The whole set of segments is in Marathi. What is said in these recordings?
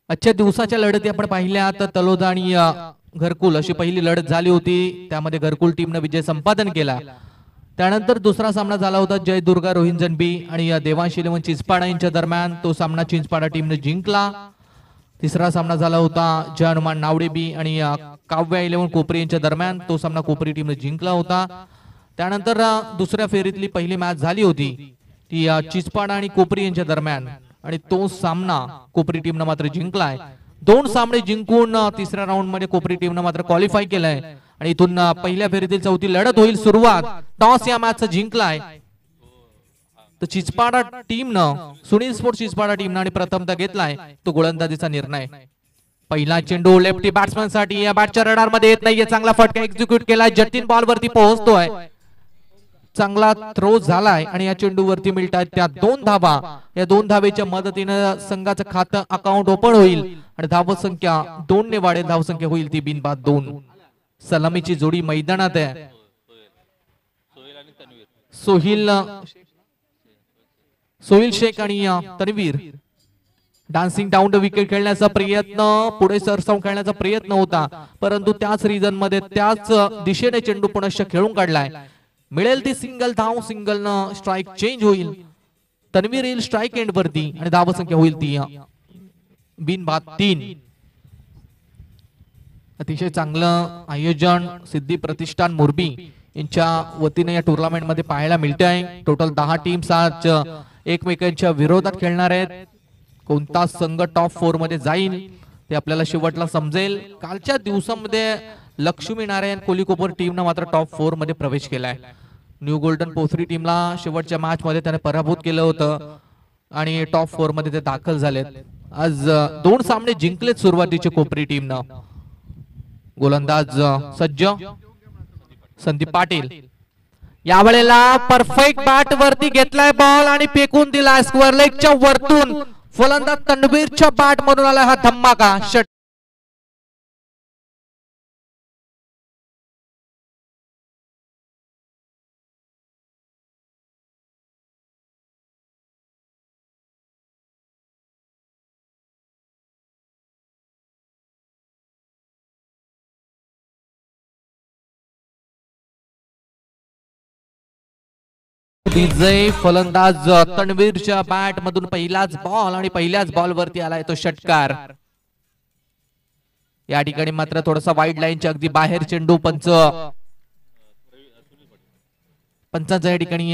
आजच्या दिवसाच्या लढती आपण पाहिल्या तर तलोदा आणि घरकुल अशी पहिली लढत झाली होती. त्यामध्ये घरकुल टीमने विजय संपादन केला. त्यानंतर दुसरा सामना झाला होता जय दुर्गा रोहिंजन बी आणि देवांश इलेव्हन चिंचपाडा यांच्या दरम्यान. तो सामना चिंचपाडा टीमने जिंकला. तिसरा सामना झाला होता जय हनुमान नावडे बी आणि काव्या इलेव्हन कोपरी यांच्या दरम्यान. तो सामना कोपरी टीमने जिंकला होता. त्यानंतर दुसऱ्या फेरीतली पहिली मॅच झाली होती ती चिंचपाडा आणि कोपरी यांच्या दरम्यान आणि तो सामना कोपरी टीमने मात्र जिंकलाय. 2 सामने जिंकून तिसऱ्या राऊंड मध्ये कोपरी टीमने मात्र क्वालिफाय केलाय आणि इथून पहिल्या फेरीतील चौथी लढत होईल सुरुवात. टॉस या मॅचचा जिंकलाय तर चिंचपाडा टीमनं सुनील स्पोर्ट्स चिंचपाडा टीमनं आणि प्रथमतः घेतलाय तो गोलंदाजीचा निर्णय. पहिला चेंडू लेफ्टी बॅट्समन साठी या बॅटच्या रडार मध्ये येत नाहीये. चांगला फटका एक्झिक्यूट केलाय. जतीन बॉल वरती पोहोचतोय. चांगला थ्रो झालाय आणि या चेंडूवरती मिळतात त्या 2 धावा. या 2 धावेच्या मदतीनं संघाचं खातं अकाउंट ओपन होईल आणि धावसंख्या 2 ने वाढेल. धावसंख्या होईल ती बिनबाद 2. सलामीची जोडी मैदानात आहे. सोहिल शेख आणि Tanvir. Dancing down the wicket खेळण्याचा प्रयत्न, पुढे सरसावून खेळण्याचा प्रयत्न होता परंतु त्याच रिजन मध्ये त्याच दिशेने चेंडू पुनश्च खेळून काढलाय. मिळेल ती सिंगल धाव. सिंगल न स्ट्राइक चेंज होईल. तन्वीर येईल स्ट्राइक एंड वरती आणि धावसंख्या होईल ती बिनबाद 3. अतिशय चांगलं आयोजन सिद्धी प्रतिष्ठान मोरबी यांच्या वतीने या टुर्नामेंट मध्ये पाहायला मिळते आहे. टोटल 10 टीम्स आज एकमेकांच्या विरोधात खेळणार आहेत. कोणता संघ टॉप 4 मध्ये जाईल ते आपल्याला शेवटला समजेल. कालच्या दिवसामध्ये लक्ष्मी नारायण कोलीकोपर टीमनं मात्र टॉप 4 मध्ये प्रवेश केलाय. न्यू गोल्डन पोथरी टीमला शेवटच्या मॅच मध्ये त्याने पराभूत केलं होतं आणि टॉप 4 मध्ये ते दाखल झालेत. आज 2 सामने जिंकलेत सुरुवातीचे कोपरी टीमनं. गोलंदाज सज्ज संदीप पाटील. यावेळेला परफेक्ट बॅट वरती घेतलाय बॉल आणि फेकून दिलाय स्क्वेअर लेगच्या वरतून. फलंदाज तन्वीरच्या बॅट मधून आला हा धमाका षट. विजय फलंदाज तन्वीरच्या बॅट मधून पहिलाच बॉल आणि पहिल्याच बॉल वरती आलाय तो षटकार. या ठिकाणी मात्र थोडासा वाईड लाईनच्या अगदी बाहेर चेंडू. पंचांचा या ठिकाणी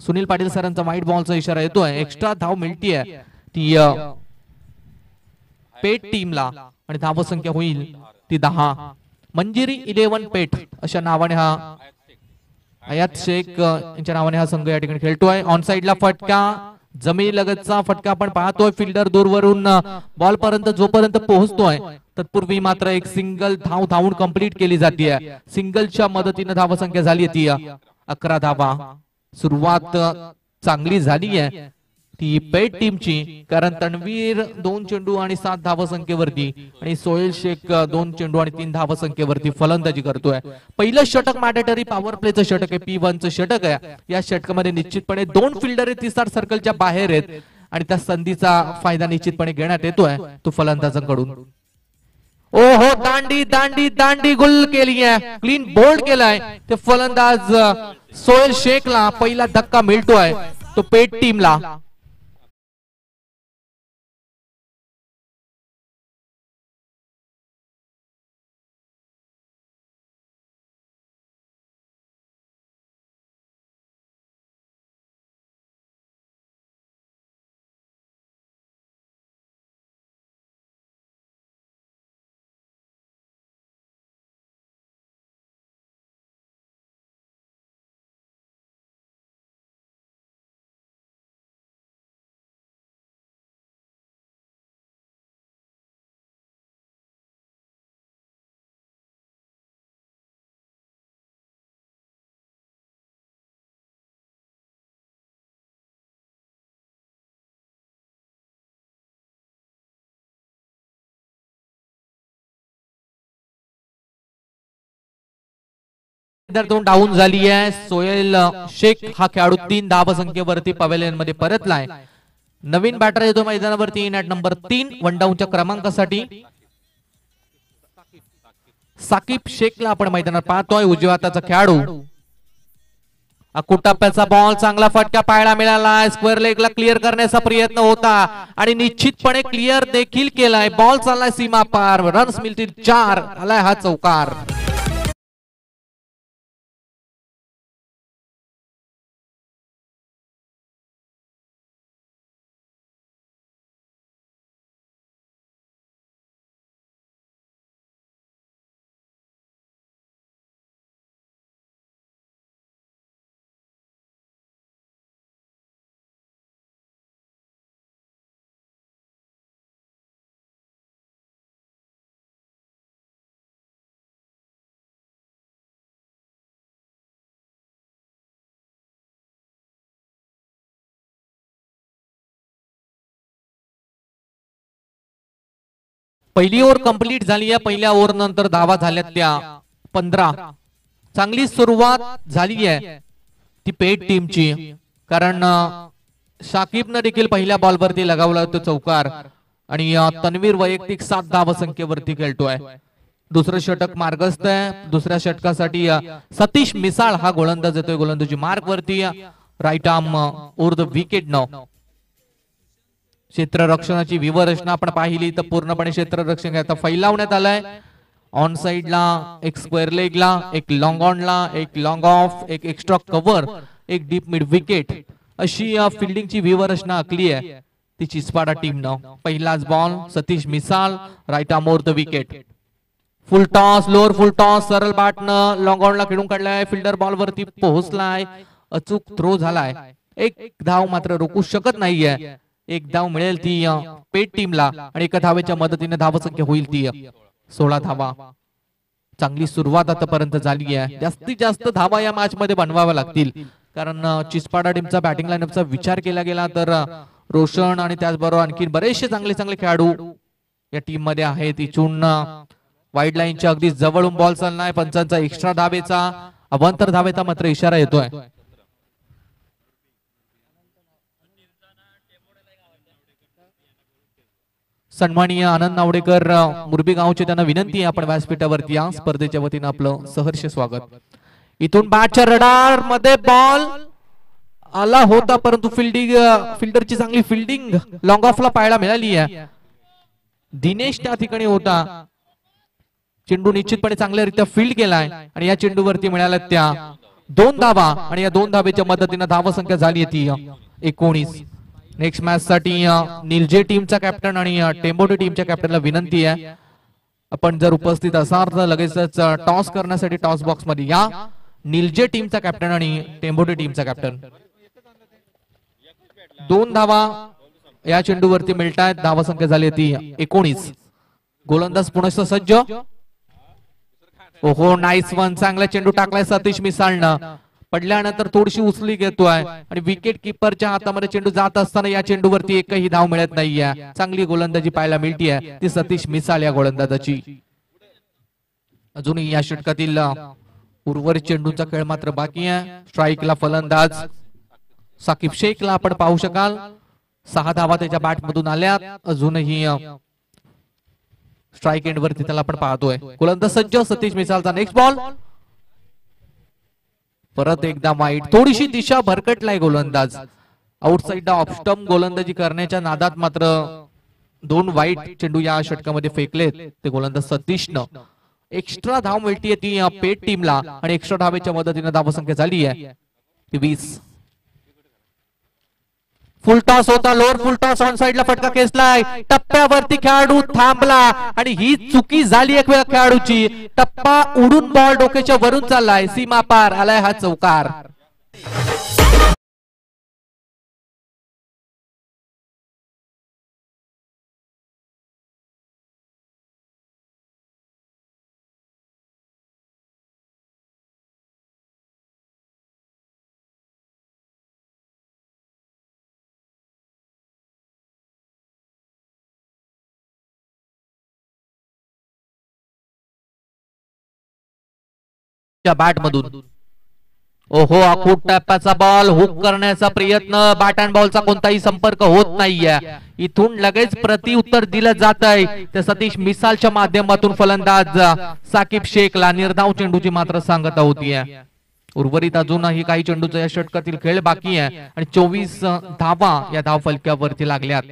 सुनील पाटील सरांचा वाईट बॉलचा इशारा येतोय. एक्स्ट्रा धाव मिळतीये ती पेठ टीमला आणि धावसंख्या होईल ती 10. मंजिरी 11 पेठ अशा नावाने हा आयात शेख यांच्या नावाने हा संघ या ठिकाणी खेळतोय. ऑन साइडला फटका, जमिनी लगतचा फटका आपण पाहतोय. फिल्डर दूरवरून बॉल पर्यंत जोपर्यंत पोहोचतोय तत्पूर्वी मात्र एक सिंगल धाव धावून कंप्लीट केली जाते. सिंगलच्या मदतीने धावसंख्या झाली ती 11 धावा. सुरुवात चांगली झाली आहे ती पेठ टीमची कारण तन्वीर 2 चेंडू आणि 7 धावसंख्येवरती आणि सोहेल शेख 2 चेंडू आणि 3 धावसंख्येवरती फलंदाजी करतोय. पहिलं षटक मॅन्डेटरी पॉवर प्लेचं षटक आहे. P1 चं षटक आहे. या षटकामध्ये निश्चितपणे 2 फिल्डर 30 सर्कलच्या बाहेर आहेत आणि त्या संधीचा फायदा निश्चितपणे घेण्यात येतोय तो फलंदाजांकडून. ओहो, दांडी दांडी दांडी गुल केली आहे. क्लीन बोल्ड केलाय ते फलंदाज सोहेल शेखला. पहिला धक्का मिळतोय तो पेठ टीमला. दोन डाऊन झाली आहे. सोहेल शेख हा खेळाडू 3 धावसंख्येवरती पवेलियन मध्ये परतलाय. नवीन बॅटर येतो मैदानावरती नॅट नंबर 3 वन डाऊनच्या क्रमांकासाठी साकिब शेखला आपण मैदानात पाहतोय. उजव्या हाताचा खेळाडू. कुटाप्याचा बॉल चांगला फटका पाहायला मिळाला. स्क्वेअर लेगला क्लिअर करण्याचा प्रयत्न होता आणि निश्चितपणे क्लिअर देखील केलाय. बॉल चाललाय सीमा पार. रन्स मिळतील 4. आलाय हा चौकार. पहिली ओव्हर कंप्लीट झाली आहे. पहिल्या ओव्हर नंतर धावा झाल्यात त्या 15. चांगली सुरुवात झाली आहे ती पेट टीमची, कारण शाकिबनं देखील पहिल्या बॉलवरती लगावला तो चौकार आणि तन्वीर वैयक्तिक 7 धावा संख्येवरती खेळतोय. दुसरं षटक मार्गस्थ आहे. दुसऱ्या षटकासाठी सतीश मिसाळ हा गोलंदाज येतोय गोलंदाजी मार्क वरती. Right arm over the wicket नो. क्षेत्ररक्षणाची व्यूहरचना आपण पाहिली तर पूर्णपणे क्षेत्ररक्षण आता फैलावण्यात आलाय. ऑन साइडला एक स्क्वेअर लेगला, एक लॉंग ऑनला, एक लॉंग ऑफ, एक एक्स्ट्रा कव्हर, एक डीप मिड विकेट अशी फिल्डिंगची व्यूहरचना आखली आहे ती चिचपाडा टीमनं. पहिलाच ball Satish Misal right arm over the wicket. Full toss, lower full toss, सरळ बॅटनं लॉंग ऑनला खेळून काढलाय. फिल्डर बॉल वरती पोहोचलाय. अचूक थ्रो झालाय. एक धाव मात्र रोखू शकत नाहीये. एक धाव मिळेल ती पेट टीमला आणि एका धावेच्या मदतीने धावसंख्या होईल ती 16 धावा. चांगली सुरुवात आतापर्यंत झाली आहे. जास्तीत जास्त धावा या मॅच मध्ये बनवाव्या लागतील, कारण चिचपाडा टीमचा बॅटिंग लाईनअपचा विचार केला गेला तर रोशन आणि त्याचबरोबर आणखी बरेचसे चांगले चांगले खेळाडू या टीम मध्ये आहेत. इथून वाईड लाईनच्या अगदी जवळून बॉल चाललाय. पंचांचा एक्स्ट्रा धावेचा अवांतर धावेचा मात्र इशारा येतोय. सन्माननीय आनंद नावडेकर मुरबी गावचे त्यांना विनंती आहे आपण व्यासपीठावरती या. स्पर्धेच्या वतीनं आपलं सहर्ष स्वागत. इथून बॅटच्या रडार मध्ये बॉल आला होता, परंतु फिल्डरची चांगली फिल्डिंग लॉंग ऑफला पाहायला मिळाली आहे. दिनेश त्या ठिकाणी होता. चेंडू निश्चितपणे चांगल्यारीत्या फील्ड केलाय आणि या चेंडूवरती मिळाल्या त्या 2 धावा आणि या 2 धावेच्या मदतीने धावसंख्या झाली ती 19. नेक्स्ट मॅच साठी निलजे टीमचा कॅप्टन आणि टेंबोटी टीमच्या कॅप्टनला विनंती आहे आपण जर उपस्थित असाल तर लगेचच टॉस करण्यासाठी टॉस बॉक्स मध्ये या. निलजे टीमचा कॅप्टन आणि टेंबोटी टीमचा कॅप्टन. 2 धावा या चेंडूवरती मिळतायत. धावसंख्या झाली ती 19. गोलंदाज पुनश्च सज्ज. ओहो, नाईस वन. चांगला चेंडू टाकलाय सतीश मिसाळनं. पडल्यानंतर थोडीशी उचली घेतोय आणि विकेट किपरच्या हातामध्ये चेंडू जात असताना या चेंडूवरती एकही धाव मिळत नाहीये. चांगली गोलंदाजी पाहायला मिळतीये ती सतीश मिसाळ या गोलंदाजाची. अजूनही या षटकातील उर्वरित चेंडूंचा खेळ मात्र बाकी आहे. स्ट्राईकला फलंदाज साकिब शेखला आपण पाहू शकाल. 6 धावा त्याच्या बॅट मधून आल्यात. अजूनही स्ट्राईक एंड वरती त्याला आपण पाहतोय. गोलंदाज सज्ज. सतीश मिसाळचा नेक्स्ट बॉल. परत एकदा वाईट. थोडीशी दिशा भरकटलाय गोलंदाज. आउटसाइड ऑफ स्टंप गोलंदाजी करण्याच्या नादात मात्र 2 वाईट चेंडू या षटकामध्ये फेकलेत ते गोलंदाज सतीशनं. एक्स्ट्रा धाव मिळतीये ती पेट टीमला आणि एक्स्ट्रा धावेच्या मदतीने धावसंख्या झाली आहे 20. फुल टॉस होता. लोअर फुल टॉस ऑन साइडला फटका खेचलाय. टप्प्यावरती खेळाडू थांबला आणि ही चुकी झाली एक वेळा खेळाडूची. टप्पा उडून बॉल डोक्याच्या वरून चाललाय. सीमा पार. आलाय हा चौकार. बॅट मधून ओहो आखूट टप्प्याचा बॉल हुक करण्याचा प्रयत्न, बॅट अँड बॉलचा कोणताही संपर्क होत नाहीये. इथून लगेच प्रत्युत्तर दिलं जात आहे. तर सतीश मिसालच्या माध्यमातून फलंदाज साकिब शेखला निर्धाव चेंडूची मात्र सांगता होतीये. उर्वरित अजूनही काही चेंडूचा या षटकातील खेळ बाकी आहे आणि 24 धावा या धाव फलकावरती लागल्यात.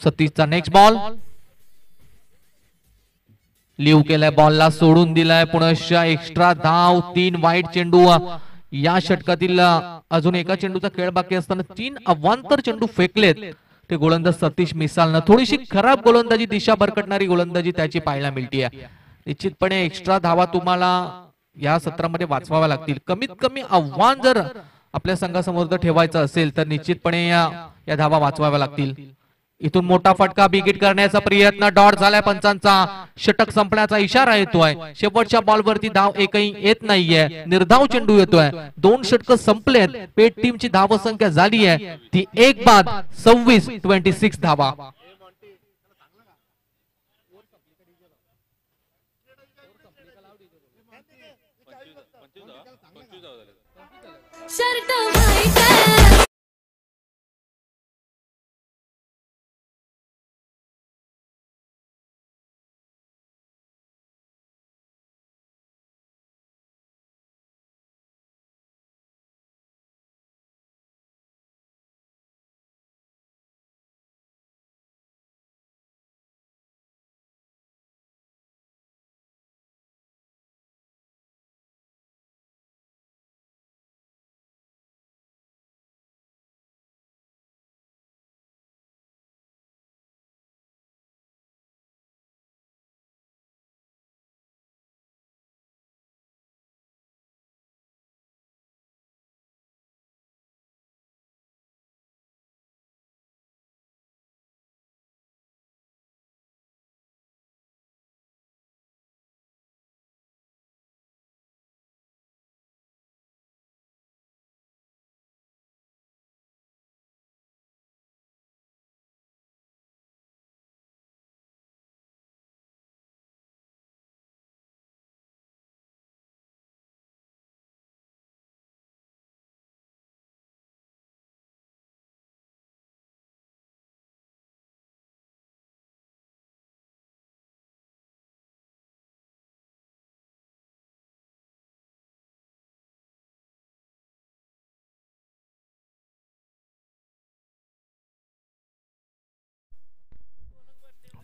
सतीशचा नेक्स्ट बॉल लिव केलाय, बॉलला सोडून दिलाय. पुनश्च एक्स्ट्रा धाव, 3 वाईट चेंडू या षटकातील. अजून एका चेंडूचा खेळ बाकी असताना 3 अवांतर चेंडू फेकलेत ते गोलंदाज सतीश मिसालनं. थोडीशी खराब गोलंदाजी, दिशा भरकटणारी गोलंदाजी त्याची पाहायला मिळते. निश्चितपणे एक्स्ट्रा धावा तुम्हाला या सत्रामध्ये वाचवाव्या लागतील. कमीत कमी आव्हान जर आपल्या संघासमोर जर ठेवायचं असेल तर निश्चितपणे या धावा वाचवाव्या लागतील. इथून मोठा फटका, बिगिट करण्याचा प्रयत्न, डॉट झालाय. पंचांचा षटक संपण्याचा इशारा येतोय. शेवटच्या बॉलवरती धाव एकही येत नाहीये, निर्धाव चेंडू येतोय. 2 षटक संपलेत. पेट टीमची धावसंख्या झाली आहे ती 1 बाद 26 धावा.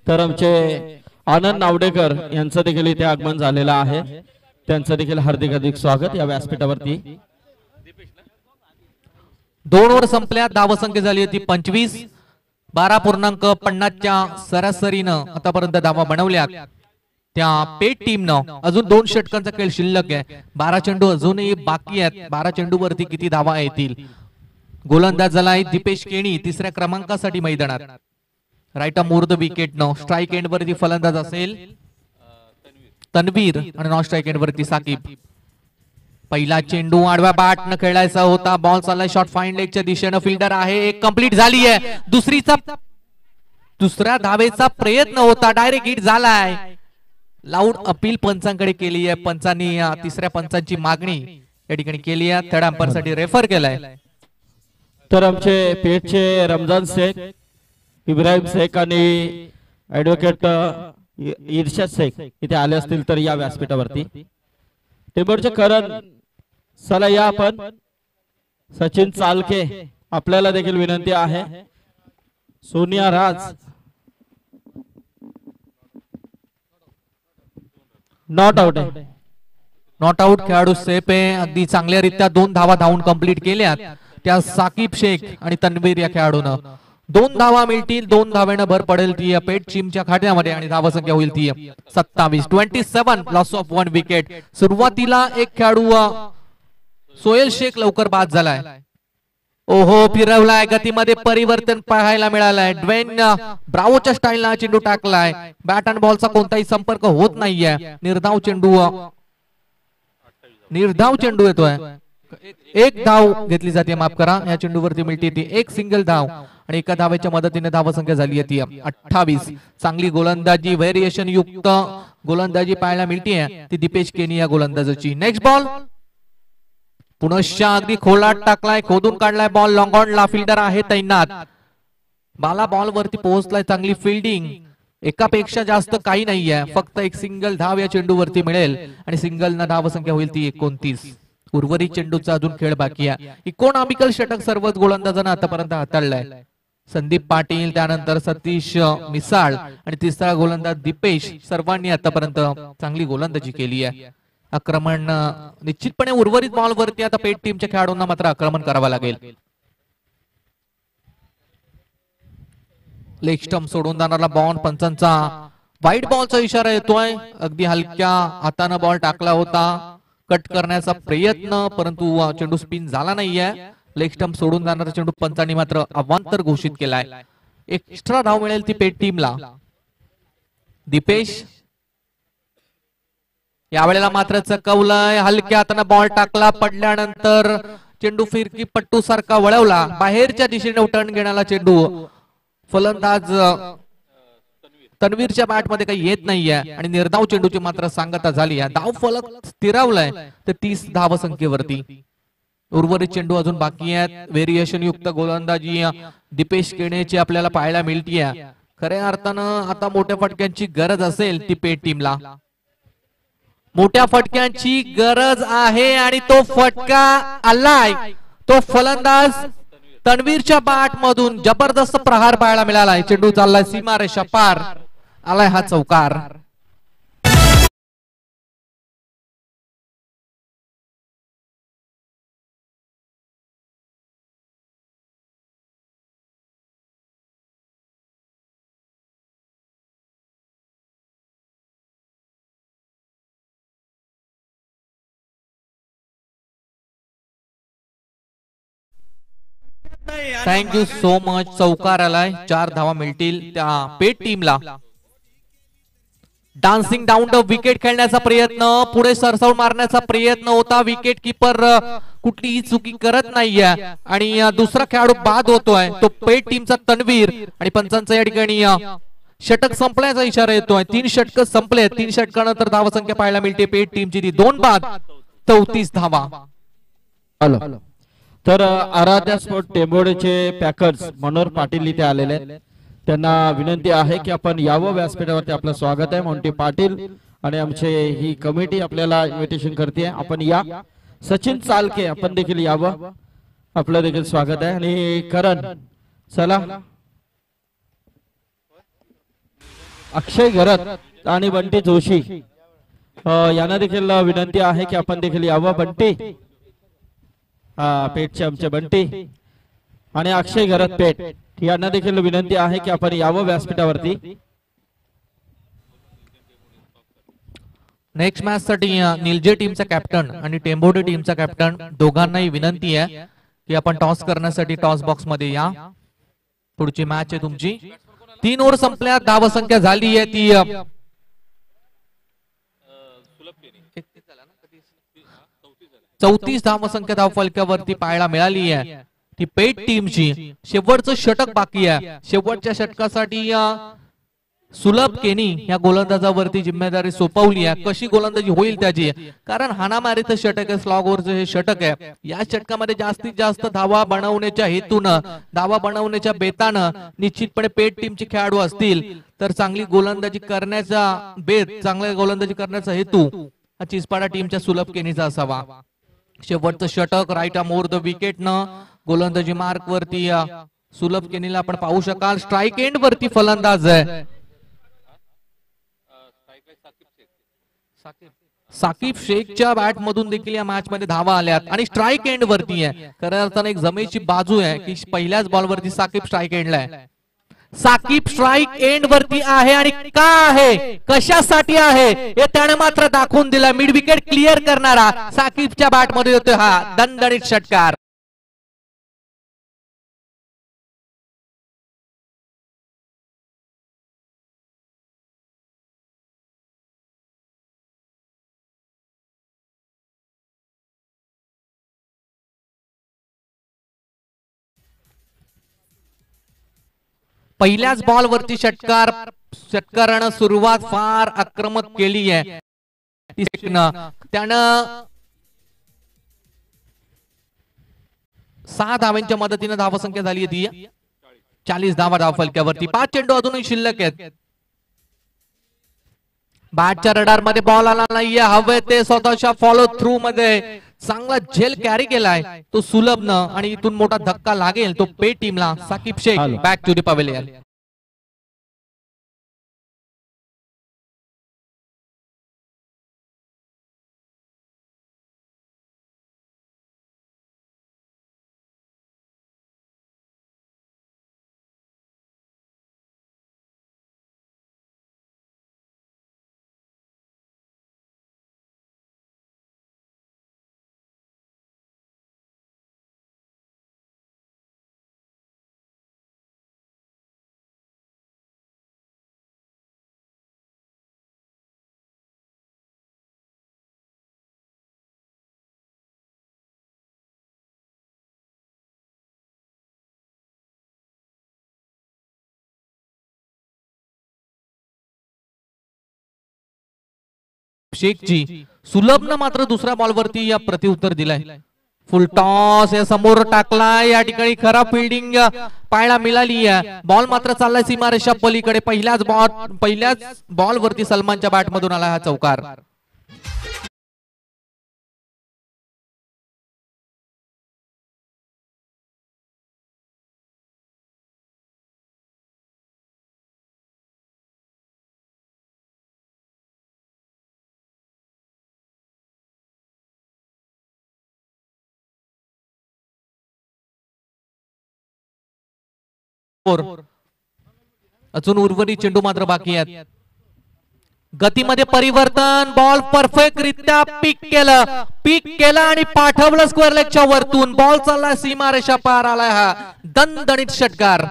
तर आमचे आनंद नावडेकर यांचं देखील इथे आगमन झालेलं आहे. त्यांचं देखील हार्दिक स्वागत या व्यासपीठावरती. 2 ओव्हर संपल्या, धावसंख्या झाली होती 25. 12.50 च्या सरासरीनं आतापर्यंत धावा बनवल्यात त्या पेट टीमनं. अजून 2 षटकांचा खेळ शिल्लक आहे. 12 चेंडू अजूनही बाकी आहेत. 12 चेंडू वरती किती धावा येतील. गोलंदाज झाला आहे दीपेश केणी, 3ऱ्या क्रमांकासाठी मैदानात. Right more the wicket no. Strike end वरती फलंदाज असेल तन्वीर आणि नॉन स्ट्राईक एंड वरती साकिब. पहिला चेंडू आडव्या बॅट न खेळायचा होता. बॉल चाललाय शॉर्ट फाईन लेगच्या दिशेनं. फिल्डर आहे, एक कंप्लीट झाली आहे. दुसऱ्या धावेचा प्रयत्न होता, डायरेक्ट हिट झालाय. लाऊड अपील पंचांकडे केली आहे. पंचांनी 3ऱ्या पंचांची मागणी या ठिकाणी केली आहे. थर्ड अंपायर साठी रेफर केलाय. तर आमचे पेटचे रमजान शेख, इब्राहिम शेख आणि ऍडव्होकेट इर्शाद शेख इथे आले असतील तर या व्यासपीठावरती. टेबलचे करण चला या आपण. सचिन चालके आपल्याला देखील विनंती आहे. सोनिया राज नॉट आउट आहे. नॉट आउट खेळाडू सेफ आहे. अगदी चांगल्यारीत्या 2 धावा धावून कंप्लीट केल्यात त्या साकिब शेख आणि तन्वीर या खेळाडूनं. 2 धावा मिळतील. 2 धावेनं भर पडेल ती पेट टीमच्या खात्यामध्ये आणि धावसंख्या होईल ती 27. Loss of 1 wicket. सुरुवातीला एक खेळाडू सोहेल शेख लवकर बाद झालाय. ओहो, फिरवलाय. गतीमध्ये परिवर्तन पाहायला मिळालंय. ड्वेन ब्रावोच्या स्टाईलला चेंडू टाकलाय. बॅट अँड बॉलचा कोणताही संपर्क होत नाहीये. निर्धाव चेंडू येतोय. 1 धाव घेतली जाते, माफ करा. या चेंडूवरती मिळते ती 1 सिंगल धाव आणि एका धावेच्या मदतीने धावसंख्या झाली आहे ती 28. चांगली गोलंदाजी, व्हेरिएशन युक्त गोलंदाजी पाहायला मिळते ती दीपेश केनी या गोलंदाजाची. नेक्स्ट बॉल पुनश्च अगदी खोलात टाकलाय, खोदून काढलाय बॉल, लॉंग ऑनला फिल्डर आहे तैनात. बाला बॉल वरती पोहोचलाय, चांगली फिल्डिंग. एकापेक्षा जास्त काही नाहीये, फक्त एक सिंगल धाव या चेंडूवरती मिळेल आणि सिंगल न धाव संख्या होईल ती 29. उर्वरित चेंडूचा अजून खेळ बाकी आहे. इकॉनॉमिकल षटक सर्वच गोलंदाजांना आतापर्यंत हाताळलाय. संदीप पाटील, त्यानंतर सतीश मिसाळ आणि तिसरा गोलंदाज दीपेश, सर्वांनी आतापर्यंत चांगली गोलंदाजी केली आहे. आक्रमण निश्चितपणे उर्वरित बॉल वरती आता पेट टीमच्या खेळाडूंना मात्र आक्रमण करावं लागेल. लेग स्टंप सोडून जाणारा बॉल, पंचांचा वाईट बॉलचा इशारा येतोय. अगदी हलक्या हाताने बॉल टाकला होता, कट करण्याचा प्रयत्न, परंतु चेंडू स्पिन झाला नाहीये. लेग स्टंप सोडून जाणारा चेंडू पंचांनी मात्र अवांतर घोषित केलाय. एक्स्ट्रा धाव मिळेल ती पेट टीमला. दीपेश यावेळेला मात्र चकवलंय, हलक्या हाताने बॉल टाकला, पडल्यानंतर चेंडू फिरकी पट्टू सारखा वळवला, बाहेरच्या दिशेने उटर्न घेण्याला चेंडू. फलंदाज तन्वीरच्या बॅट मध्ये काही येत नाहीये आणि निर्धाव चेंडूची मात्र सांगता झाली आहे. धाव फलक स्थिरावलाय तर 30 धाव संख्येवरती. उर्वरित चेंडू अजून बाकी आहेत. व्हेरिएशन युक्त गोलंदाजी दीपेश केणेची आपल्याला पाहायला मिळतीये. खऱ्या अर्थानं आता मोठ्या फटक्यांची गरज असेल ती पेट टीमला. मोठ्या फटक्यांची गरज आहे आणि तो फटका आलाय. तो फलंदाज तन्वीरच्या बॅट मधून जबरदस्त प्रहार पाहायला मिळालाय. चेंडू चाललाय सीमारेषा पार, आलाय हा चौकार. Thank you so much. चौकार आलाय, 4 धावा मिळतील त्या पेट टीमला. डान्सिंग डाऊन द विकेट खेळण्याचा प्रयत्न, पुढे सरसावून मारण्याचा प्रयत्न होता. विकेट किपर कुठलीही चुकी करत नाहीये आणि दुसरा खेळाडू बाद होतोय, तो पेट टीमचा तन्वीर. आणि पंचांचा या ठिकाणी षटक संपल्याचा इशारा येतोय. 3 षटक संपले. 3 षटकानंतर धावा संख्या पाहायला मिळते पेट टीमची, ती 2 बाद, 34 धावा. तर आराध्या स्पोर्ट टेंबोडेचे पॅकर्स मनोहर पाटील इथे आलेले आहेत. त्यांना विनंती आहे की आपण यावं व्यासपीठावरती. आपलं स्वागत आहे मोंटी पाटील आणि आमचे ही कमिटी आपल्याला इन्व्हिटेशन करते, आपण या. सचिन चालके आपण देखील यावं, आपलं देखील स्वागत आहे. आणि करण चला, अक्षय घरत आणि बंटी जोशी यांना देखील विनंती आहे की आपण देखील यावं. बंटी पेटचे आमचे बंटी आणि अक्षय घरत पेट यांना देखील विनंती आहे की आपण यावं व्यासपीठावरती. नेक्स्ट मॅच साठी निलजे टीमचा कॅप्टन आणि टेंबोडे टीमचा कॅप्टन दोघांनाही विनंती आहे की आपण टॉस करण्यासाठी टॉस बॉक्स मध्ये या. पुढची मॅच आहे तुमची. 3 ओव्हर संपल्या, धाव संख्या झाली आहे ती 34 धाव संख्या धाव फलक्यावरती पाहायला मिळाली आहे ती पेट टीमची. शेवटचं षटक बाकी आहे. शेवटच्या षटकासाठी सुलभ केनी या गोलंदाजावरती जिम्मेदारी सोपवली आहे. कशी गोलंदाजी होईल त्याची, कारण हाणामारीचं षटक आहे, स्लॉग ओव्हरचं हे षटक आहे. या षटकामध्ये जास्तीत जास्त धावा बनवण्याच्या हेतूनं, धावा बनवण्याच्या बेतानं निश्चितपणे पेट टीमचे खेळाडू असतील तर चांगली गोलंदाजी करण्याचा बेत, चांगल्या गोलंदाजी करण्याचा हेतू हा चिचपाडा टीमच्या सुलभ केनीचा असावा. शेवटचं षटक right arm over the wicket न गोलंदाजी मार्क वरती सुलभ केनीला आपण पाहू शकाल. स्ट्राईक एंड वरती फलंदाज आहे साकिब शेखच्या बॅट मधून देखील या मॅच मध्ये धावा आल्यात आणि स्ट्राईक एंड वरती आहे. खऱ्या अर्थाने एक जमेची बाजू आहे की पहिल्याच बॉल वरती साकिब स्ट्राईक एंडला आहे. साकिब स्ट्राईक एंड वरती आहे आणि का आहे, कशासाठी आहे हे त्याने मात्र दाखवून दिला. मिड विकेट क्लिअर करणारा साकिबच्या बॅट मध्ये होतोय हा दणदणीत षटकार. पहिल्याच बॉल वरती षटकारानं सुरुवात फार आक्रमक केली आहे. त्यानं 6 धावांच्या मदतीने धावसंख्या झाली आहे ती 40 धावा धाव फलक्यावरती. 5 चेंडू अजूनही शिल्लक आहेत. बॅटच्या रडार मध्ये बॉल आला नाहीये. हवे ते स्वतःच्या फॉलो थ्रू मध्ये चांगला झेल कॅरी केलाय तो सुलभनं आणि इथून मोठा धक्का लागेल तो पे टीमला. Saqib Shaikh back to the pavilion. शेखजी सुलभनं मात्र दुसऱ्या बॉलवरती या प्रतिउत्तर दिलाय. फुल टॉस या समोर टाकलाय. या ठिकाणी खराब फिल्डिंग पाहायला मिळाली आहे. बॉल मात्र चाललाय सीमारेषा पलीकडे. पहिल्याच बॉलवरती सलमानच्या बॅट मधून आला हा चौकार. अजून उर्वरित चेंडू मात्र बाकी आहेत. गतीमध्ये परिवर्तन. बॉल परफेक्ट रित्या पिक केलं आणि पाठवलं स्क्वेअर लेगच्या वरतून. बॉल चालला सीमारेषा पार आलाय हा दणदणीत षटकार.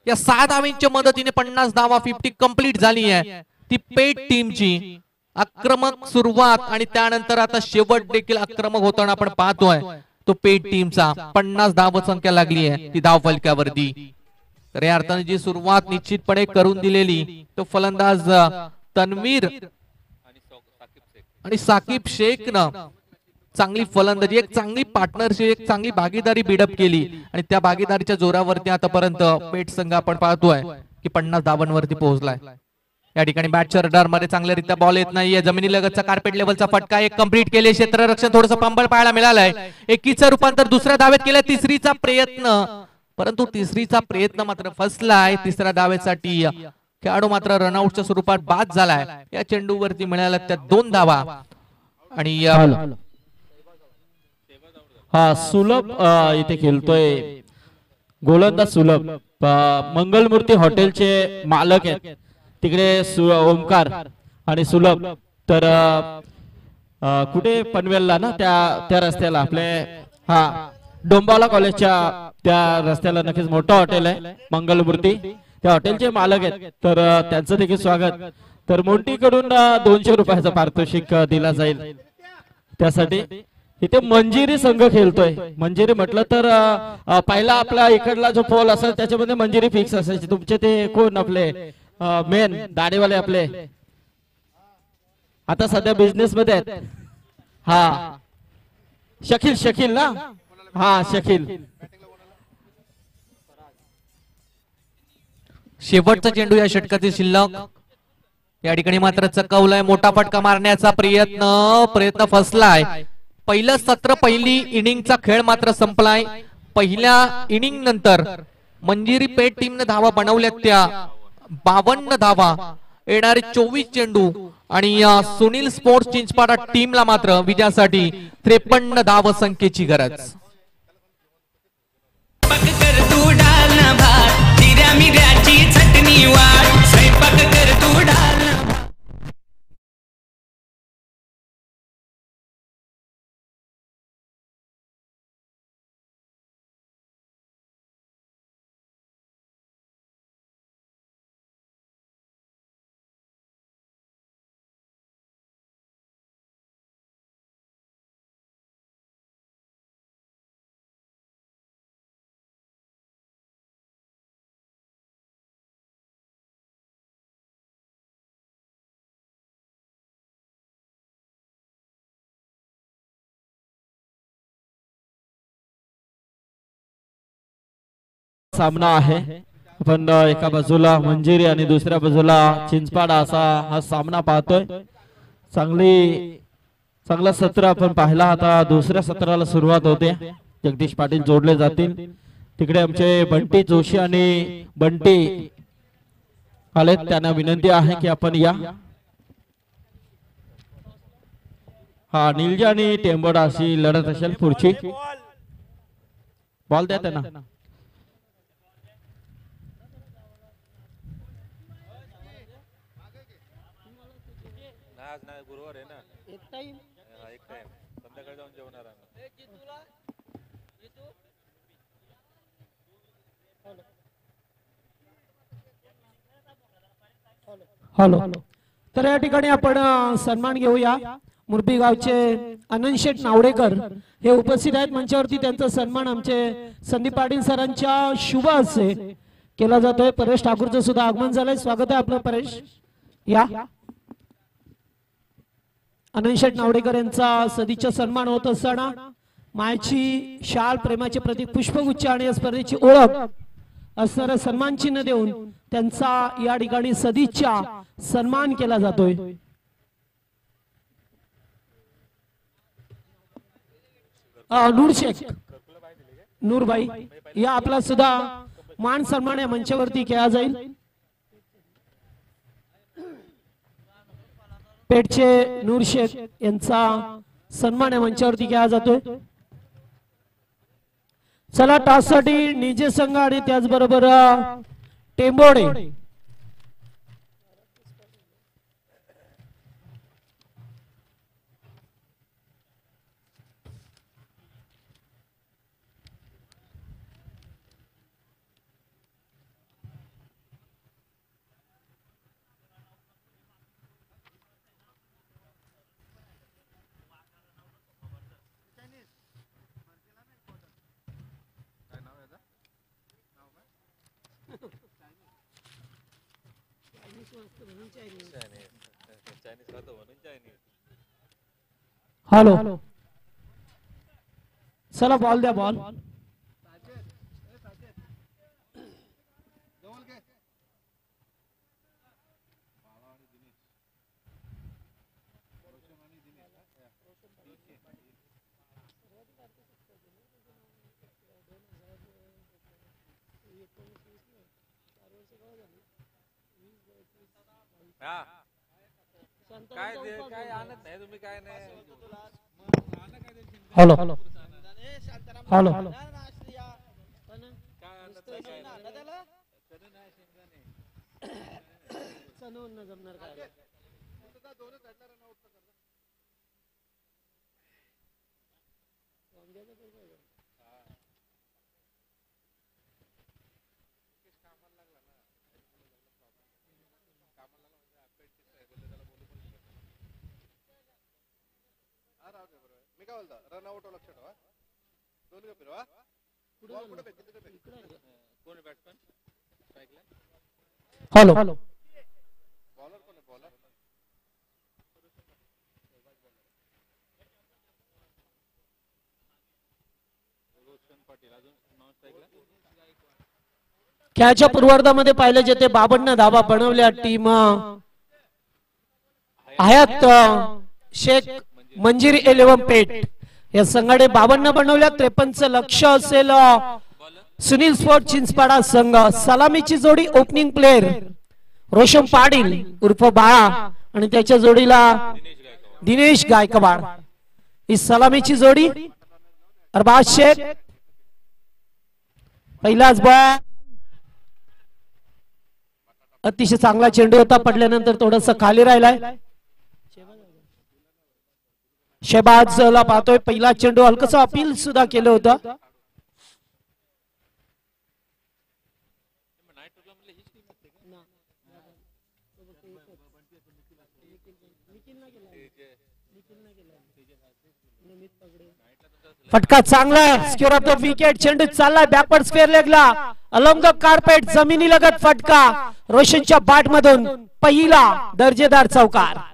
या 6 धावांच्या मदतीने 50 धावा 50 कंप्लीट झाली आहे ती पेट टीमची. आक्रमक सुरुवात आणि त्यानंतर आता शेवट देखील आक्रमक होताना आपण पाहतोय तो पेट टीमचा. 50 धाव संख्या लागली आहे ती धाव फलकावरती. तर या अर्थाने जी सुरुवात निश्चितपणे करून दिलेली तो फलंदाज तन्वीर आणि साकिब शेखनं चांगली फलंदाजी, एक चांगली पार्टनरशिप, एक चांगली भागीदारी बिल्डअप केली आणि त्या भागीदारीच्या जोरावरती आतापर्यंत पेट संघ आपण पाहतोय की 50 धावांवरती पोहोचलाय. या ठिकाणी बॅटच्या रडार मध्ये चांगल्यारीत्या बॉल येत नाहीये. जमिनीलगतचा कार्पेट लेवलचा फटका एक कंप्लीट केले. क्षेत्ररक्षण थोडंसं पंबळ पाहायला मिळालंय. एकीचं रूपांतर दुसऱ्या धावेत केलं. तिसरीचा प्रयत्न, परंतु तिसरीचा प्रयत्न मात्र फसलाय. तिसऱ्या धावेसाठी खेळाडू मात्र रनआउटच्या स्वरूपात बाद झालाय. या चेंडूवरती मिळाल्या त्या 2 धावा आणि हा सुलभ इथे खेळतोय. गोलंदाज सुलभ मंगलमूर्ती हॉटेलचे मालक आहेत तिकडे ओमकार आणि सुलभ. तर कुठे पनवेलला ना त्या रस्त्याला आपले हा डोंबावला कॉलेजच्या त्या रस्त्याला नक्कीच मोठं हॉटेल आहे मंगलमूर्ती. त्या हॉटेलचे मालक आहेत. तर त्यांचं देखील स्वागत. तर मोंटीकडून 200 रुपयाचा पारितोषिक दिला जाईल त्यासाठी. इथे मंजिरी संघ खेळतोय. मंजिरी म्हटलं तर पहिला आपला इकडला जो पोल असेल त्याच्यामध्ये मंजिरी फिक्स असायची. तुमचे ते कोण आपले मेन दाढीवाले आपले आता सध्या बिझनेस मध्ये आहेत. हा शकील ना. हा शकील. शेवटचा चेंडू या षटकातील शिल्लक. या ठिकाणी मात्र चकवलाय. मोठा फटका मारण्याचा प्रयत्न फसलाय. पहिलं सत्र, पहिली इनिंगचा खेळ मात्र संपलाय. पहिल्या इनिंग नंतर मंजिरी पेट टीमने धावा बनवल्या त्या 52 धावा. येणारे 24 चेंडू आणि सुनील स्पोर्ट्स चिंचपाडा टीमला मात्र विजयासाठी 53 धाव संख्येची गरज. चटणी वाढ स्वयंपाक कर तू डाल. सामना आहे. आपण एका बाजूला मंजिरी आणि दुसऱ्या बाजूला चिंचपाड असा हा सामना पाहतोय. चांगला सत्र आपण पाहिला. आता दुसऱ्या सत्राला सुरुवात होते. जगदीश पाटील जोडले जातील. तिकडे आमचे बंटी जोशी आणि बंटी आलेत. त्यांना विनंती आहे की आपण या. हा निलजा आणि टेंबड अशी लढत असेल पुढची. बॉल द्या त्यांना. गुरुवार आहे ना, एक टाइम संध्याकाळी जाऊन जेवणार आहे. हॅलो. तर या ठिकाणी आपण सन्मान घेऊया. मुरबी गावचे आनंद शेठ नावडेकर हे उपस्थित आहेत मंचावरती. त्यांचा सन्मान आमचे संदीप पाटील सरांच्या शुभ हस्ते केला जातोय. परेश ठाकूरचं सुद्धा आगमन झालंय. स्वागत आहे आपलं परेश. या आनंद शेठ नावडेकर यांचा सदिच्छा सन्मान होत असताना मायाची शाल, प्रेमाचे प्रतीक पुष्पगुच्छ आणि या स्पर्धेची ओळख असणारा सन्मान चिन्ह देऊन त्यांचा या ठिकाणी सदिच्छा सन्मान केला जातोय. नूर शेख, नूरबाई या आपला सुद्धा मान सन्मान या मंचावरती केला जाईल. पेठचे नूर शेख यांचा सन्मान या मंचावरती केला जातोय. चला टाससाठी निजे संघ आणि त्याचबरोबर टेंबोडे हॅलो. चला बॉल द्या. बॉल काय आणत नाही तुम्ही, काय नाही. हॅलो. हॅलो. मी काय बोलतो, रन आउट लक्षात ठेवा. दोन गप्पी वा बॉल कुठे फेक, तिथे फेक. कोण आहे बॅट्समन स्ट्राइकला? हॅलो. बॉलर कोण आहे? बॉलर रोशन पाटील. अजून नॉन स्ट्राइकला खेळाच्या पूर्वार्धामध्ये पाहिलं जेथे बाबन्न धाबा बनवल्या टीम हयात शेख मंजिरी 11 पेठ या संघाने 52 बनवल्या. 53 लक्ष असेल सुनील स्पोर्ट चिंचपाडा संघ. सलामीची जोडी ओपनिंग प्लेयर रोशन पाटील उर्फ बाळा आणि त्याच्या जोडीला दिनेश गायकवाड. ही सलामीची जोडी. अरबाज शेख पहिलाच बॉल. अतिशय चांगला चेंडू होता, पडल्यानंतर थोडस खाली राहिलाय. शहबाजला पाहतोय. पहिला चेंडू हलकस अपील सुद्धा केलं होतं. फटका चांगला. Square off the wicket. चेंडू चाललाय बॅकवर्ड स्क्वेअर लेगला अलॉंग द कार्पेट. जमिनी लगत फटका. रोशनच्या बॅट मधून पहिला दर्जेदार चौकार.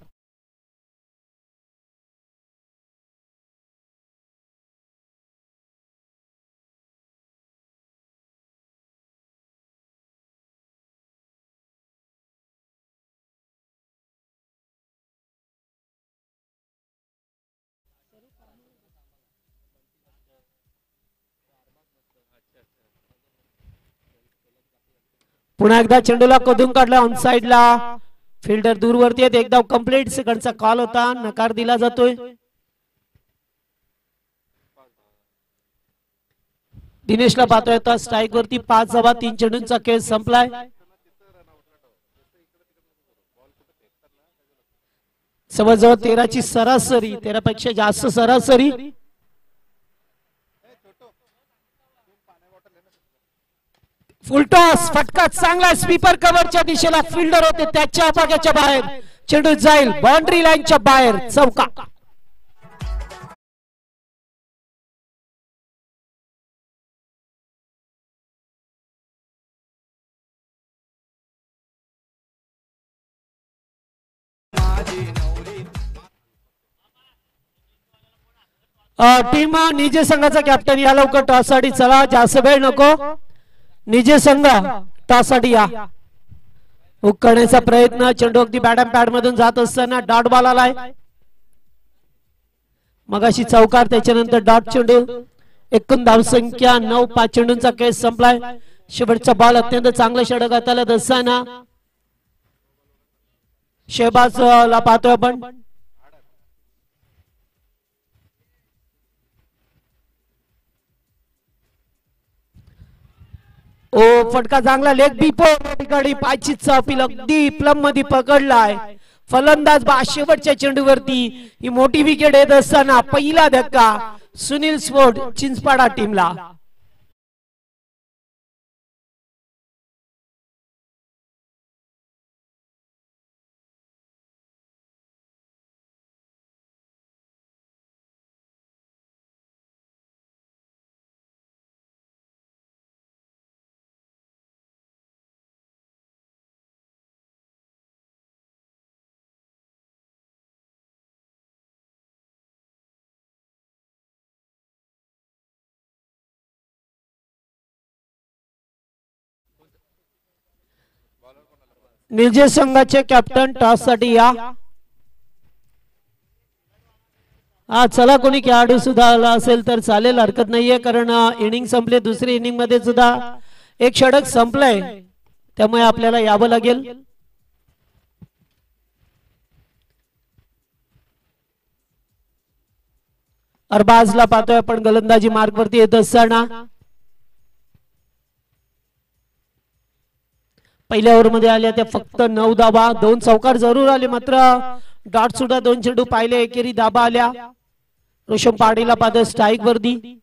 पुन्हा एकदा चेंडूला कधून काढला ऑन साइडला, फिल्डर दूरवरती आहेत. एकदा कंप्लीट सेकंडचा कॉल होता, नकार दिला जातोय. दिनेशला पाहतोय आता स्ट्राईक वरती 5 धावा, 3 चेंडूंचा खेळ संपलाय. जवळजवळ 13ची सरासरी, 13 पेक्षा जास्त सरासरी. फुलटॉस फटका चांगला, स्वीपर कव्हरच्या दिशेला फिल्डर होते त्याच्या भागाच्या बाहेर, चेंडू जाईल बाउंड्री लाईनच्या बाहेर, चौका. टीम निजे संघाचा कॅप्टन या लवकर टॉस साठी, चला जास्त वेळ नको. निजे संघ टॉस साठी या. हुक करण्याचा प्रयत्न, चेंडू अगदी बॅटम पॅड मधून जात असताना डॉट बॉल आलाय. मगाशी चौकार, त्याच्यानंतर डॉट चेंडू. एकूण धावसंख्या 9, 5 चेंडूंचा खेळ संपलाय. शेवटचा बॉल अत्यंत चांगलं षटक हाताळत असताना शहबाजला पाहतोय आपण. ओ फटका चांगला, लेग बिफोर ठिकाणी पायची अपील अगदी प्लम मध्ये पकडलाय. फलंदाज बा शेवटच्या चेंडूवरती ही मोठी विकेट येत असताना पहिला धक्का सुनील स्पोर्ट चिंचपाडा टीमला. निजे संघाचे कॅप्टन टॉस साठी या. हा चला, कोणी खेळाडू सुद्धा आला असेल तर चालेल, हरकत नाहीये, कारण इनिंग संपले. दुसरी इनिंग मध्ये सुद्धा एक षटक संपलंय, त्यामुळे आपल्याला यावं लागेल. अरबाजला पाहतोय आपण गोलंदाजी मार्ग वरती येत असताना. पहिल्या ओव्हर मध्ये आल्या त्या फक्त 9 धावा, 2 चौकार जरूर आले, मात्र डॉट सुद्धा 2 चेंडू पाहिले, एकेरी धाबा आल्या. ऋषभ पाडीला पाहतोय स्ट्राईक वरती,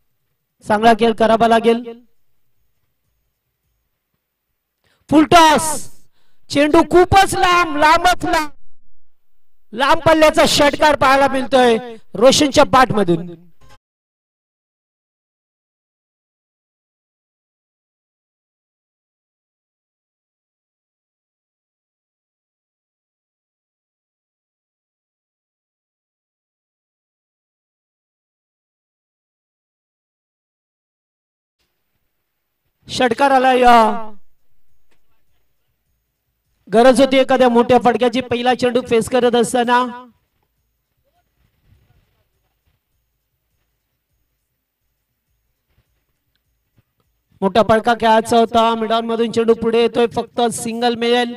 चांगला खेळ करावा लागेल. फुलटॉस, चेंडू खूपच लांब, लांबच लांब, लांब पल्ल्याचा षटकार पाहायला मिळतोय रोशनच्या बॅट मधून. षटकार आलाय. गरज होती एखाद्या मोठ्या फटक्याची पहिला चेंडू फेस करत असताना. मोठा फटका खेळायचा होता, मिडॉन मधून चेंडू पुढे येतोय, फक्त सिंगल मिळेल.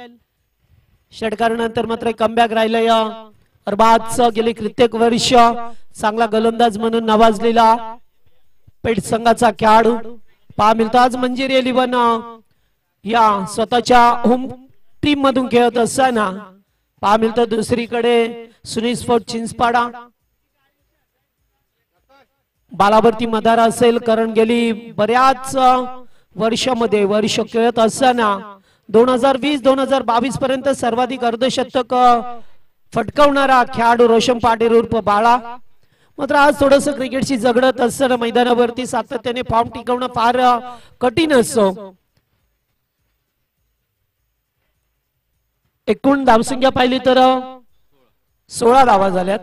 षटकारानंतर मात्र कमबॅक राहिलंय. अरबाजचं गेली कित्येक वर्ष चांगला गोलंदाज म्हणून नावाजलेला पेठ संघाचा खेळाडू पहा मिळतो. आज मंजिरी 11 या स्वतःच्या होम टीम मधून खेळत असताना पहा मिळतो. दुसरीकडे सुनील स्पोर्ट चिंचपाडा बालावरती मदार असेल, कारण गेली बऱ्याच वर्षामध्ये वर्ष खेळत असताना 2020-2022 पर्यंत सर्वाधिक अर्धशतक फटकावणारा खेळाडू रोशन पाटील उर्फ बाळा. मात्र आज थोडस क्रिकेटची जगडत असताना मैदानावरती सातत्याने फॉर्म टिकवणं फार कठीण असतं. एकूण धावसंख्या पाहिली तर 16 धावा झाल्यात.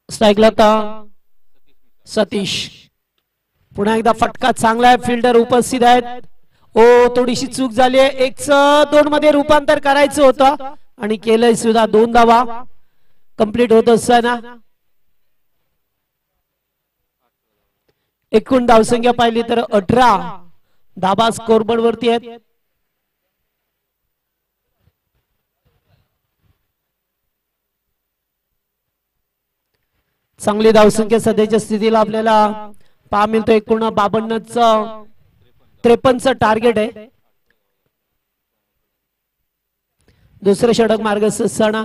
स्ट्राईकला सतीश. पुन्हा एकदा फटका चांगला आहे, फिल्डर उपस्थित आहेत. ओ थोडीशी चूक झाली आहे, 1-2 मध्ये रूपांतर करायचं होतं आणि केलंय सुद्धा. 2 धावा कंप्लीट होत असताना एकूण धावसंख्या पाहिली तर 18 धाबा स्कोरबोर्ड वरती आहेत. चांगली धावसंख्या सध्याच्या स्थितीला आपल्याला पहा मिळतो. एकूण 53चं टार्गेट आहे. दुसरं षटक मार्गस्थाना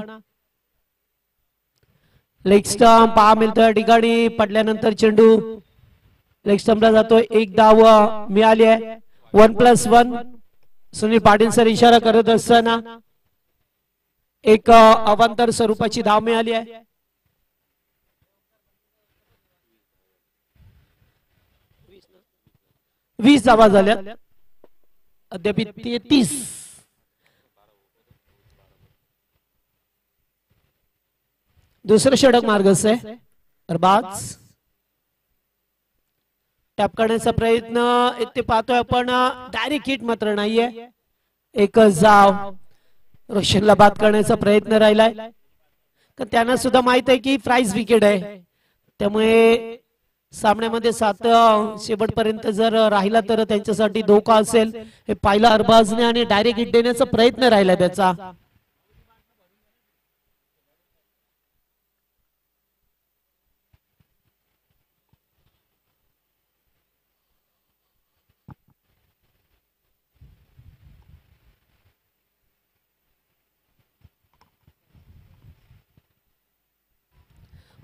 लेग स्टंप पहा मिळतो या ठिकाणी. पडल्यानंतर चेंडू लेग स्टंपला जातोय. एक धाव मिळाली आहे. 1+1 सुनील पाटील सर इशारा करत असताना एक अवांतर स्वरूपाची धाव मिळाली आहे. वीस धावा झाल्या. अद्याप 33. दुसरं षटक मार्गस्थ आहे. अरबाज टॅप करण्याचा प्रयत्न इथे पाहतोय आपण. डायरेक्ट हिट मात्र नाहीये. एकच धाव. रोशनला बाद करण्याचा प्रयत्न राहिलाय. त्यांना सुद्धा माहित आहे की प्राइज विकेट आहे. त्यामुळे सामन्यामध्ये 7 शेवटपर्यंत जर राहिला तर त्यांच्यासाठी धोका असेल. हे पाहिलं अरबाजने आणि डायरेक्ट हिट देण्याचा प्रयत्न राहिला त्याचा.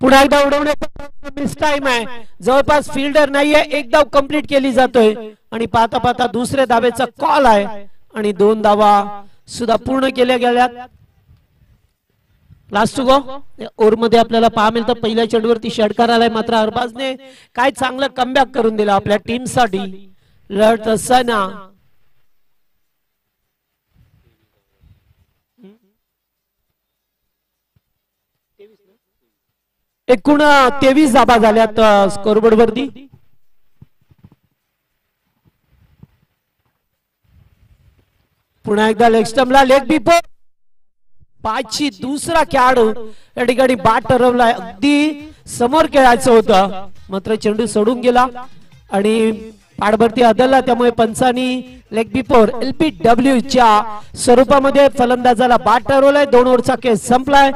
पुन्हा एकदा उडवण्याचा मिस टाइम आहे. जवळपास फिल्डर नाहीये. एक धाव कंप्लीट केली जातोय आणि पाहता पाहता दुसऱ्या धावेचा कॉल आहे आणि 2 धावा सुद्धा पूर्ण केल्या गेल्या. लास्ट टू गो ओव्हर मध्ये आपल्याला पहा मिळतं. पहिल्या चेंडूवरती षटकार आलाय. मात्र अरबाजने काय चांगलं कमबॅक करून दिलं आपल्या टीम साठी. लढत असताना एकूण 23 धाबा झाल्यात स्कोरबोर्ड वरती. पुन्हा एकदा लेग स्टंपला लेग बिफोर. 5ची दुसरा खेळाडू या ठिकाणी बाद ठरवलाय. अगदी समोर खेळायचं होतं मात्र चेंडू सोडून गेला आणि पाठभरती आदळला. त्यामुळे पंचांनी लेग बिफोर LPW च्या स्वरूपामध्ये फलंदाजाला बाद ठरवलाय. 2 ओव्हरचा खेळ संपलाय.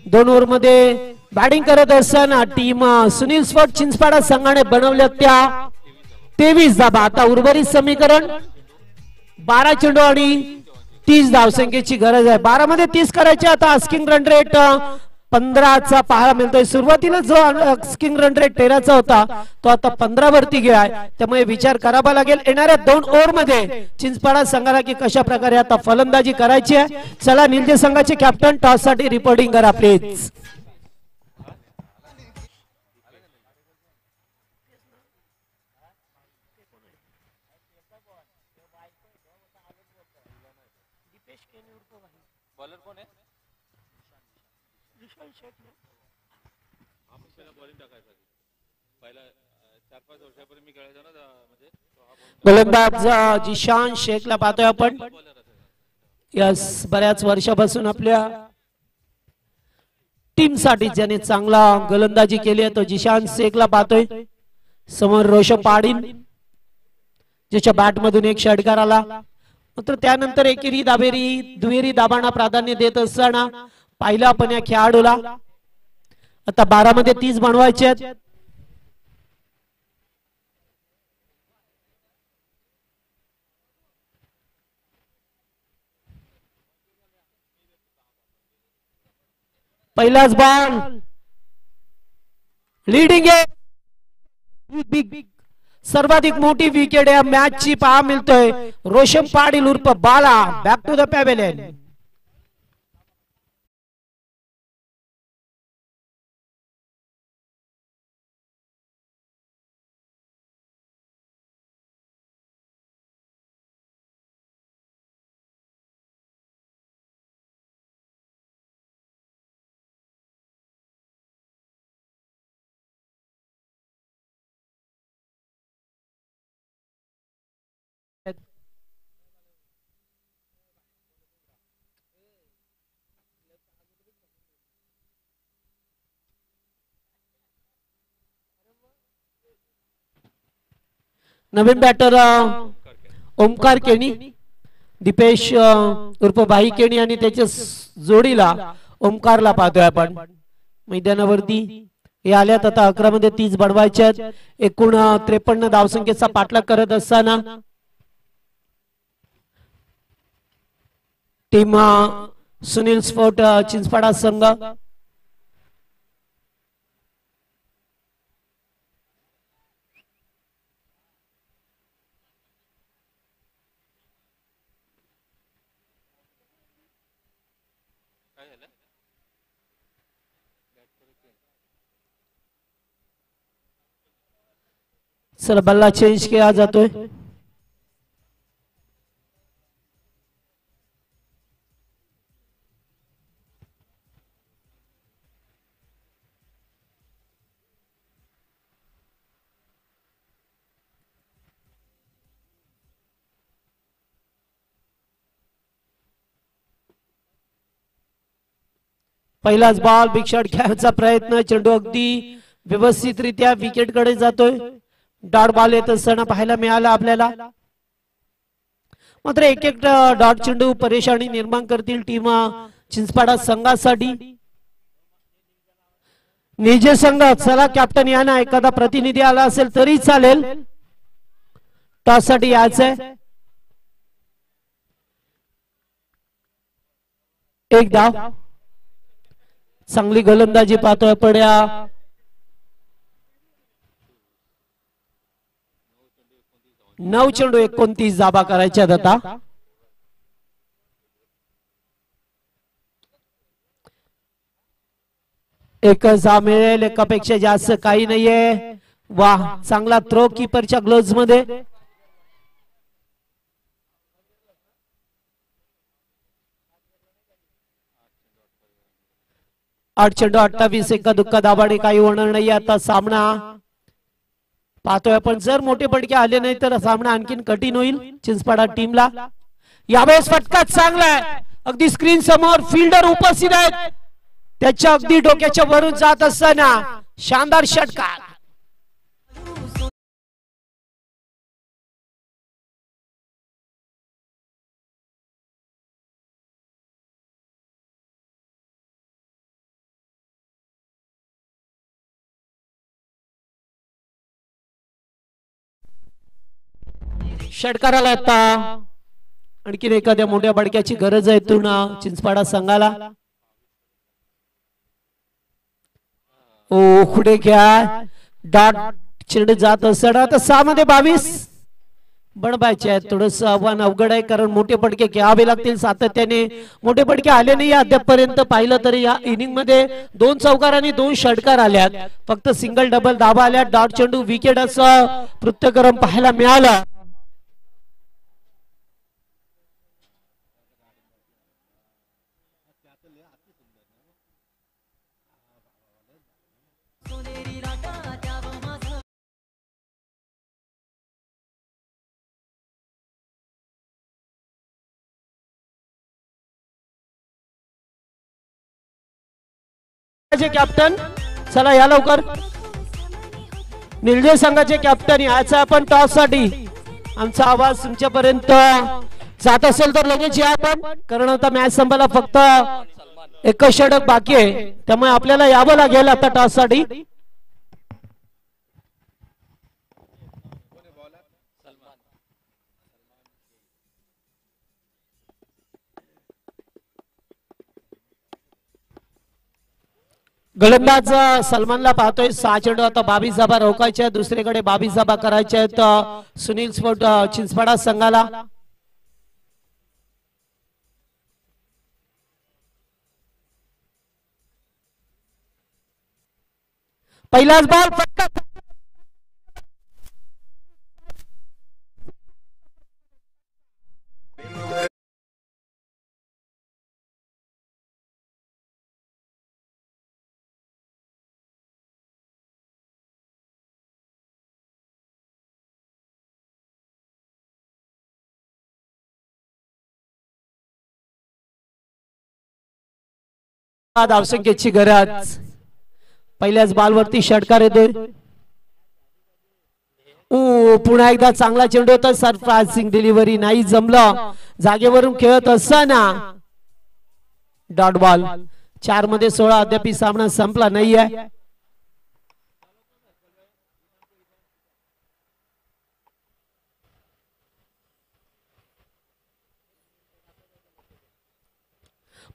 2 ओव्हर मध्ये बॅटिंग करत असताना टीम सुनील स्पोर्ट चिंचपाडा संघाने बनवल्या त्या 23 धाबा. आता उर्वरित समीकरण 12 चेंडू आणि 30 धावसंख्येची गरज आहे. 12 मध्ये 30 करायचे. आता आस्किंग रन रेट 15चा पाहायला मिळतोय. सुरुवातीला जो आस्किंग रन रेट 13चा होता तो आता 15 वरती गेलाय. त्यामुळे विचार करावा लागेल येणाऱ्या 2 ओव्हर मध्ये चिंचपाडा संघाला की कशा प्रकारे आता फलंदाजी करायची आहे. चला निलजे संघाचे कॅप्टन टॉस साठी रिपोर्टिंग करा प्लीज. बॉलर कोण आहे? पहिला 4-5 वर्षापूर्वी मी खेळायचो ना म्हणजे गोलंदाज जिशान शेखला पाहतोय आपण. यस बऱ्याच वर्षापासून आपल्या टीम साठी ज्याने चांगला गोलंदाजी केली आहे तो जिशान शेखला पाहतोय. समोर रोशन पाडीन ज्याच्या बॅट मधून एक षटकार आला. मात्र त्यानंतर एकेरी दाबेरी दुहेरी दाबांना प्राधान्य देत असताना पाहिलं आपण या खेळाडूला. आता 12 मध्ये 30 बनवायचे आहेत. पहिलाच बॉल लीडिंग आहे. सर्वाधिक मोठी विकेट या मॅच ची पहा मिळतोय. रोशन पाटील उर्फ Bala back to the pavilion. नवीन बॅटर ओमकार केणी, दीपेश उर्फ भाई केणी आणि त्याच्या जोडीला ओमकारला पाहतोय आपण मैदानावरती. हे आल्यात आता 11 मध्ये 30 बनवायच्यात. एकूण 53 धावसंख्येचा पाठलाग करत असताना टीम सुनील स्पोर्ट चिंचपाडा संघ चला बल्ला चेंज केला जातोय. पहिलाच बॉल बिग शॉट खेळायचा प्रयत्न, चेंडू अगदी व्यवस्थितरित्या विकेट कडे जातोय. डॉट बॉल येत असताना पाहायला मिळाला आपल्याला. मात्र एक एक डॉट चेंडू परेशानी निर्माण करतील टीम चिंचपाडा संघासाठी. निजे संघ चला कॅप्टन या ना, एखादा प्रतिनिधी आला असेल तरी चालेल. टॉस साठी यायचंय. एक धाव. चांगली गोलंदाजी पाहतोय पड्या. 9 चेंडू 29 धाबा करायच्या आता. एकच धाव मिळेल, एकापेक्षा जास्त काही नाहीये. वाह, चांगला थ्रो कीपरच्या ग्लोव्ज मध्ये. आठ चेंडू 28, एका दुःखा दाबाने काही होणार नाही आता सामना. पाहतोय आपण जर मोठे फटके आले नाही तर सामना आणखीन कठीण होईल चिंचपाडा टीमला. यावेळेस फटका चांगला आहे, अगदी स्क्रीन समोर फिल्डर उपस्थित आहेत, त्याच्या अगदी डोक्याच्या वरून जात असताना शानदार षटकार. षटकाराला आता आणखीन एखाद्या मोठ्या बडक्याची गरज आहे तरुण चिंचपाडा संघाला. ओ पुढे घ्या, डॉट चेंडू जात असताना आता 6 मध्ये 22 बनवायचे आहेत. थोडस आव्हान अवघड आहे कारण मोठे फटके घ्यावे लागतील. सातत्याने मोठे फटके आले नाही अद्यापपर्यंत. पाहिलं तरी या इनिंग मध्ये 2 चौकार आणि 2 षटकार आल्यात, फक्त सिंगल डबल धाबा आल्या. डॉट चेंडू विकेट असं पृथ्वीक्रम पाहायला मिळाला. कॅप्टन चला या लवकर. निलजे संघाचे कॅप्टन याचा आपण टॉस साठी आमचा आवाज तुमच्यापर्यंत जात असेल तर लगेच या आपण, कारण आता मॅच संपायला फक्त 1 षटक बाकी आहे, त्यामुळे आपल्याला यावं लागेल आता टॉस साठी. गोलंदाज सलमानला पाहतोय. 6 चेंडू आता 22 धाबा रोखायच्या. दुसरीकडे 22 धाबा करायच्या आहेत सुनील स्पोर्ट चिंचपाडा संघाला. पहिलाच बॉल फटका. धावसंख्येची गरज. पहिल्याच बॉलवरती षटकार येतोय. पुन्हा एकदा चांगला चेंडू होता, सरप्राइजिंग डिलिव्हरी नाही जमलं. जागेवरून खेळत असताना डॉट बॉल. 4 मध्ये 16 अद्याप सामना संपला नाहीये.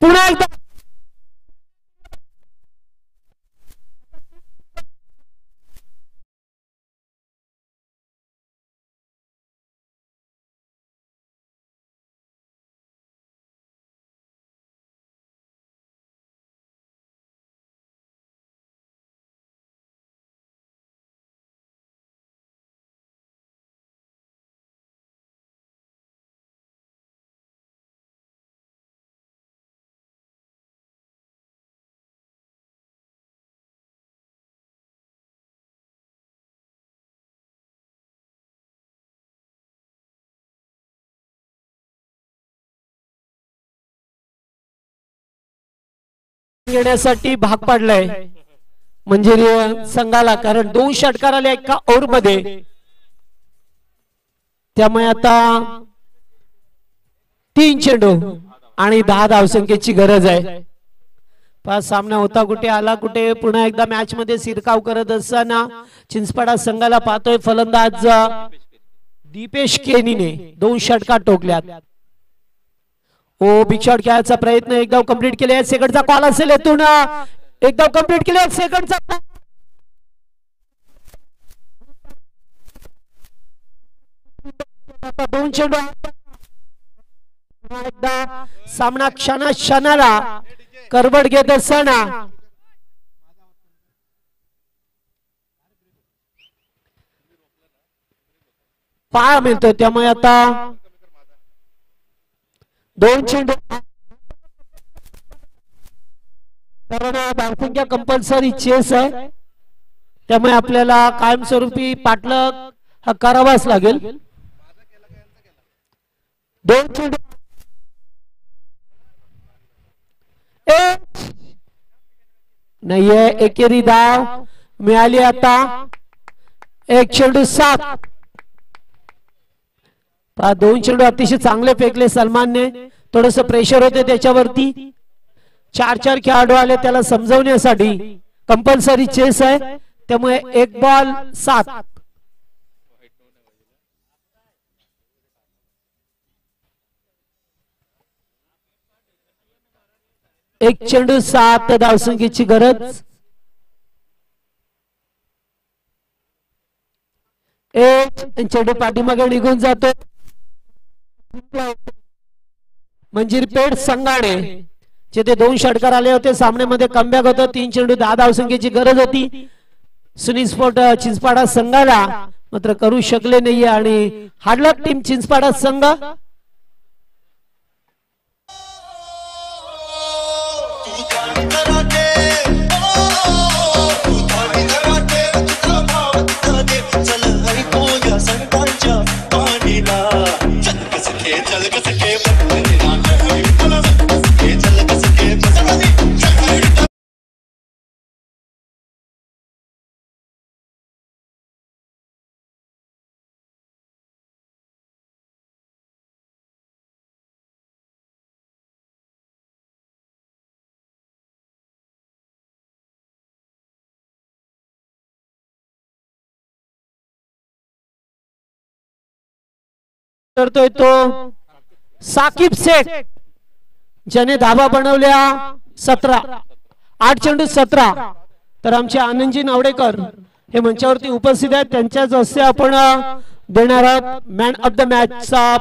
पुन्हा एकदा घेण्यासाठी भाग पाडलाय मंजिरी संघाला, कारण 2 षटकार आले एका ओव्हर मध्ये. त्यामुळे आता 3 चेंडू आणि 10 धावसंख्येची गरज आहे. पाच सामना होता कुठे आला कुठे. पुन्हा एकदा मॅच मध्ये शिरकाव करत असताना चिंचपाडा संघाला पाहतोय फलंदाज दीपेश केनीने 2 षटकार टोकल्यात. बिग शॉट खेळायचा प्रयत्न एक धाव कंप्लीट केले. सेकंडचा कॉल असेल येथून एक धाव कंप्लीट केले. सेकंडचा आता 2 चेंडू. एकदा सामना क्षणाला करबड घेत असताना पाय मिळतो. त्यामुळे आता 2 चेंडू, कारण धावसंख्या कंपल्सरी चेस आहे. त्यामुळे आपल्याला कायमस्वरूपी पाठलाग हा करावाच लागेल. 2 चेंडू नाहीये. एकेरी धाव मिळाली. आता 1 चेंडू 7. 2 चेंडू अतिशय चांगले फेकले सलमानने. थोडस प्रेशर होते त्याच्यावरती. 4 खेळाडू आले त्याला समजवण्यासाठी. कंपल्सरी चेस आहे त्यामुळे 1 बॉल 7. 1 चेंडू 7 धावसंख्येची गरज. 1 चेंडू पाठीमागे निघून जातो. मंजिर पेठ संघाडे जिथे 2 षटकार आले होते. सामन्यामध्ये कमबॅक होतं. 3 चेंडू 10 धावसंख्येची गरज होती सुनील स्पोर्ट चिंचपाडा संघाला, मात्र करू शकले नाहीये आणि हाडला टीम चिंचपाडा संघ. करतोय तो साकिब शेख ज्याने धाबा बनवल्या 17. 8 चेंडू 17. तर आमचे आनंदजी नावडेकर हे मंचावरती उपस्थित आहेत. त्यांच्याच हस्ते आपण देणार आहोत मॅन ऑफ द मॅचचा